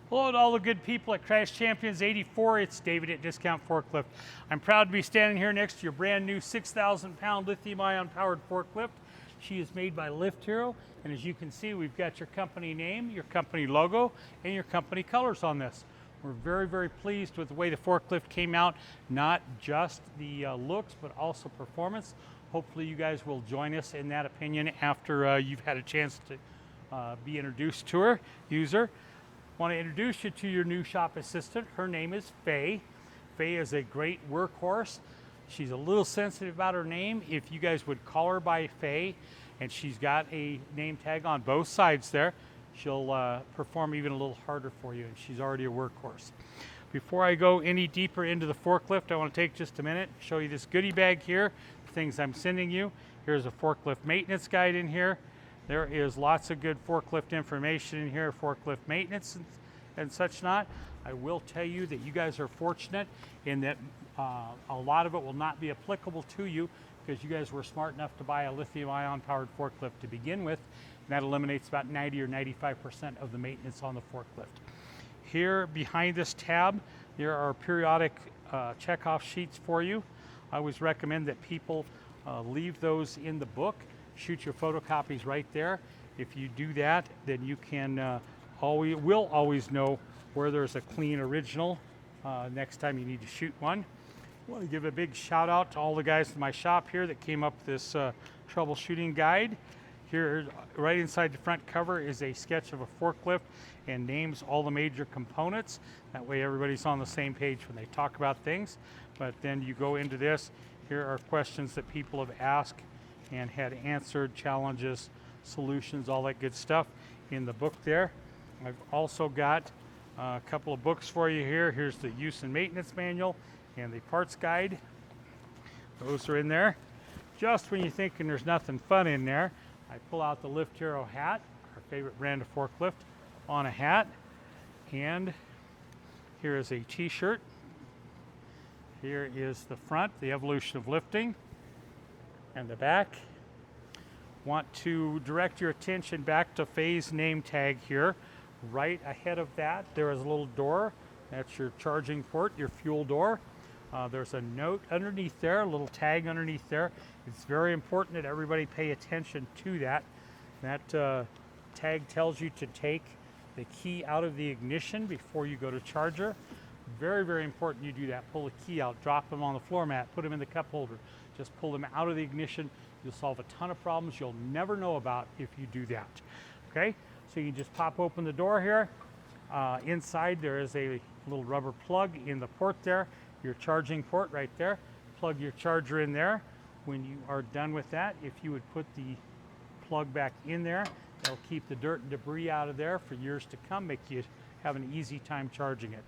Hello to all the good people at Crash Champions 84. It's David at Discount Forklift. I'm proud to be standing here next to your brand new 6,000 pound lithium ion powered forklift. She is made by Lift Hero, and as you can see, we've got your company name, your company logo, and your company colors on this. We're very, very pleased with the way the forklift came out, not just the looks, but also performance. Hopefully you guys will join us in that opinion after you've had a chance to be introduced to her, use her. Want to introduce you to your new shop assistant. Her name is Faye. Faye is a great workhorse. She's a little sensitive about her name. If you guys would call her by Faye, and she's got a name tag on both sides there, she'll perform even a little harder for you, and she's already a workhorse. Before I go any deeper into the forklift, I want to take just a minute, show you this goodie bag here, the things I'm sending you. Here's a forklift maintenance guide in here. There is lots of good forklift information in here, forklift maintenance and such not. I will tell you that you guys are fortunate in that a lot of it will not be applicable to you because you guys were smart enough to buy a lithium ion powered forklift to begin with. And that eliminates about 90 or 95% of the maintenance on the forklift. Here behind this tab, there are periodic checkoff sheets for you. I always recommend that people leave those in the book. Shoot your photocopies right there. If you do that, then you can will always know where there's a clean original next time you need to shoot one. I want to give a big shout out to all the guys in my shop here that came up with this troubleshooting guide. Here, right inside the front cover is a sketch of a forklift and names all the major components. That way everybody's on the same page when they talk about things. But then you go into this, here are questions that people have asked and had answered, challenges, solutions, all that good stuff in the book there. I've also got a couple of books for you here. Here's the use and maintenance manual and the parts guide. Those are in there. Just when you're thinking there's nothing fun in there, I pull out the Lift Hero hat, our favorite brand of forklift, on a hat. And here is a t-shirt. Here is the front, the evolution of lifting. And the back. Want to direct your attention back to Faye's name tag here. Right ahead of that, there is a little door. That's your charging port, your fuel door. There's a note underneath there, a little tag underneath there. It's very important that everybody pay attention to that. That tag tells you to take the key out of the ignition before you go to charger. Very, very important you do that. Pull the key out, drop them on the floor mat, put them in the cup holder. Just pull them out of the ignition. You'll solve a ton of problems you'll never know about if you do that. Okay, so you just pop open the door here. Inside there is a little rubber plug in the port there, your charging port right there. Plug your charger in there. When you are done with that, if you would put the plug back in there, it'll keep the dirt and debris out of there for years to come, make you have an easy time charging it.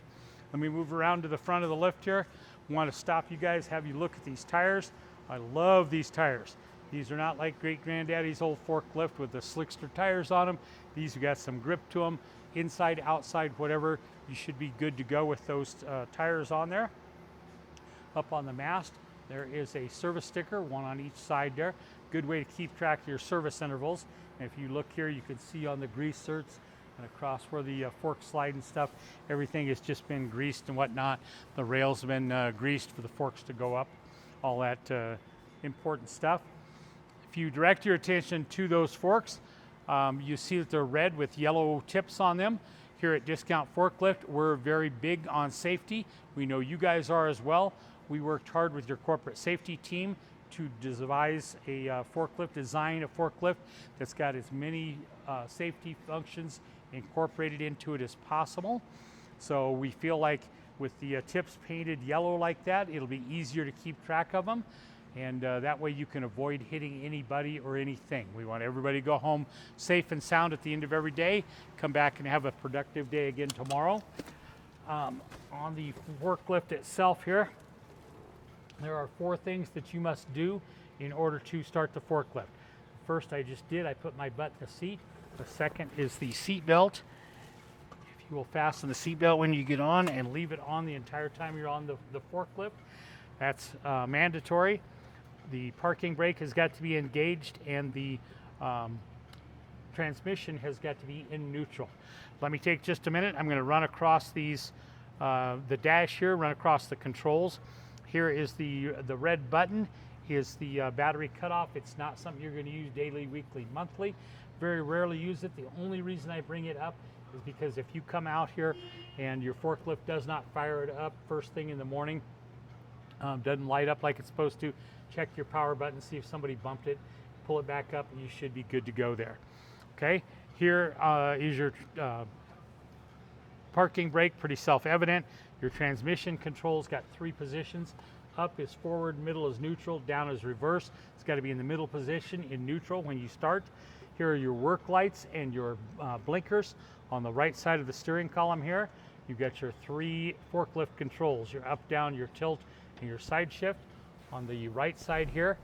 Let me move around to the front of the lift here. Want to stop you guys, have you look at these tires. I love these tires. These are not like great granddaddy's old forklift with the slickster tires on them. These have got some grip to them, inside, outside, whatever. You should be good to go with those tires on there. Up on the mast, there is a service sticker, one on each side there. Good way to keep track of your service intervals. And if you look here, you can see on the grease certs and across where the fork slide and stuff, everything has just been greased and whatnot. The rails have been greased for the forks to go up, all that important stuff. If you direct your attention to those forks, you see that they're red with yellow tips on them. Here at Discount Forklift, we're very big on safety. We know you guys are as well. We worked hard with your corporate safety team to devise a forklift, design a forklift that's got as many safety functions incorporated into it as possible. So we feel like with the tips painted yellow like that, it'll be easier to keep track of them. And that way you can avoid hitting anybody or anything. We want everybody to go home safe and sound at the end of every day, come back and have a productive day again tomorrow. On the forklift itself here, there are 4 things that you must do in order to start the forklift. First I just did, I put my butt in the seat. The second is the seat belt. If you will fasten the seat belt when you get on and leave it on the entire time you're on the forklift, that's mandatory. The parking brake has got to be engaged and the transmission has got to be in neutral. Let me take just a minute. I'm going to run across these, the dash here, run across the controls. Here is the red button is the battery cutoff. It's not something you're going to use daily, weekly, monthly. Very rarely use it. The only reason I bring it up is because if you come out here and your forklift does not fire it up first thing in the morning, doesn't light up like it's supposed to, check your power button, see if somebody bumped it, pull it back up, and you should be good to go there. Okay, here is your parking brake, pretty self-evident. Your transmission controls got 3 positions. Up is forward, middle is neutral, down is reverse. It's got to be in the middle position in neutral when you start. Here are your work lights and your blinkers. On the right side of the steering column here, you've got your 3 forklift controls, your up, down, your tilt, and your side shift. On the right side here,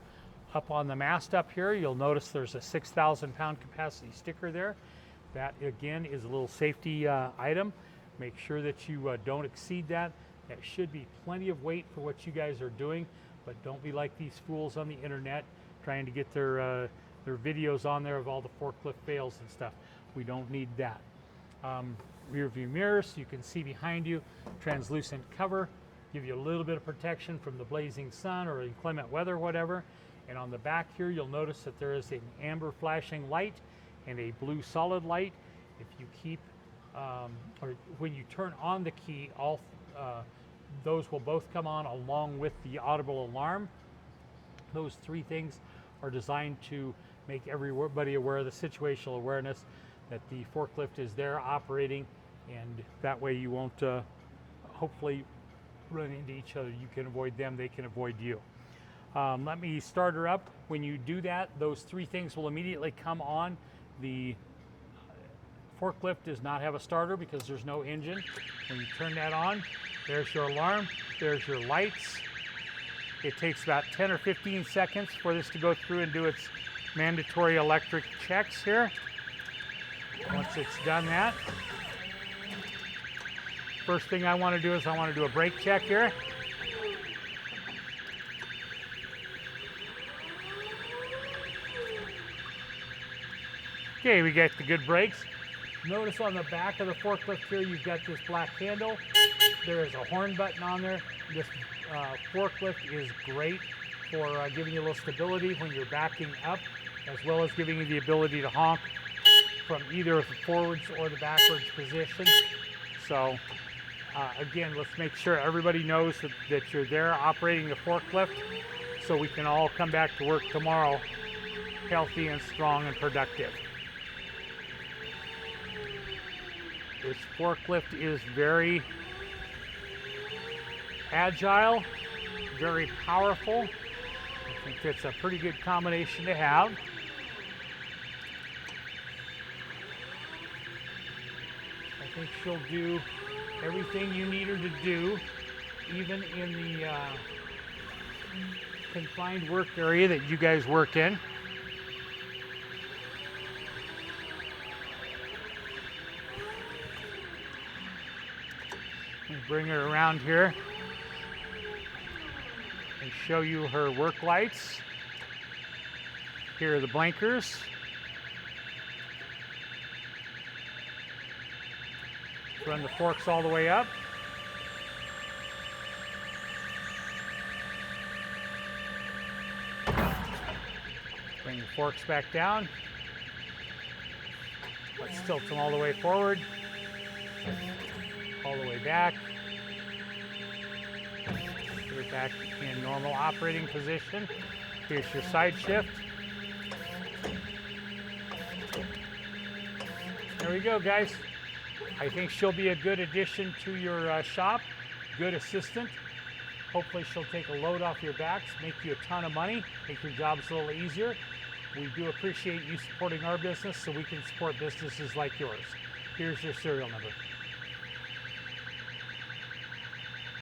up on the mast up here, you'll notice there's a 6,000 pound capacity sticker there. That again is a little safety item. Make sure that you don't exceed that. That should be plenty of weight for what you guys are doing, but don't be like these fools on the internet trying to get their videos on there of all the forklift fails and stuff. We don't need that. Rear view mirrors, you can see behind you, translucent cover, give you a little bit of protection from the blazing sun or inclement weather, whatever. And on the back here, you'll notice that there is an amber flashing light and a blue solid light. If you keep, or when you turn on the key, all those will both come on along with the audible alarm. Those 3 things are designed to make everybody aware of the situational awareness that the forklift is there operating, and that way you won't hopefully run into each other. You can avoid them, they can avoid you. Let me start her up. When you do that, those 3 things will immediately come on. The forklift does not have a starter because there's no engine. When you turn that on, there's your alarm, there's your lights. It takes about 10 or 15 seconds for this to go through and do its mandatory electric checks here. Once it's done that, first thing I want to do is I want to do a brake check here. Okay, we got the good brakes. Notice on the back of the forklift here, you've got this black handle. There is a horn button on there. This forklift is great for giving you a little stability when you're backing up, as well as giving you the ability to honk from either the forwards or the backwards position. So again, let's make sure everybody knows that you're there operating the forklift so we can all come back to work tomorrow healthy and strong and productive. This forklift is very agile, very powerful. I think that's a pretty good combination to have. I think she'll do everything you need her to do, even in the confined work area that you guys work in. Bring her around here and show you her work lights. Here are the blinkers. Run the forks all the way up. Bring the forks back down. Let's tilt them all the way forward, all the way back. Put it back in normal operating position. Here's your side shift. There we go, guys. I think she'll be a good addition to your shop, good assistant. Hopefully she'll take a load off your backs, make you a ton of money, make your jobs a little easier. We do appreciate you supporting our business so we can support businesses like yours. Here's your serial number.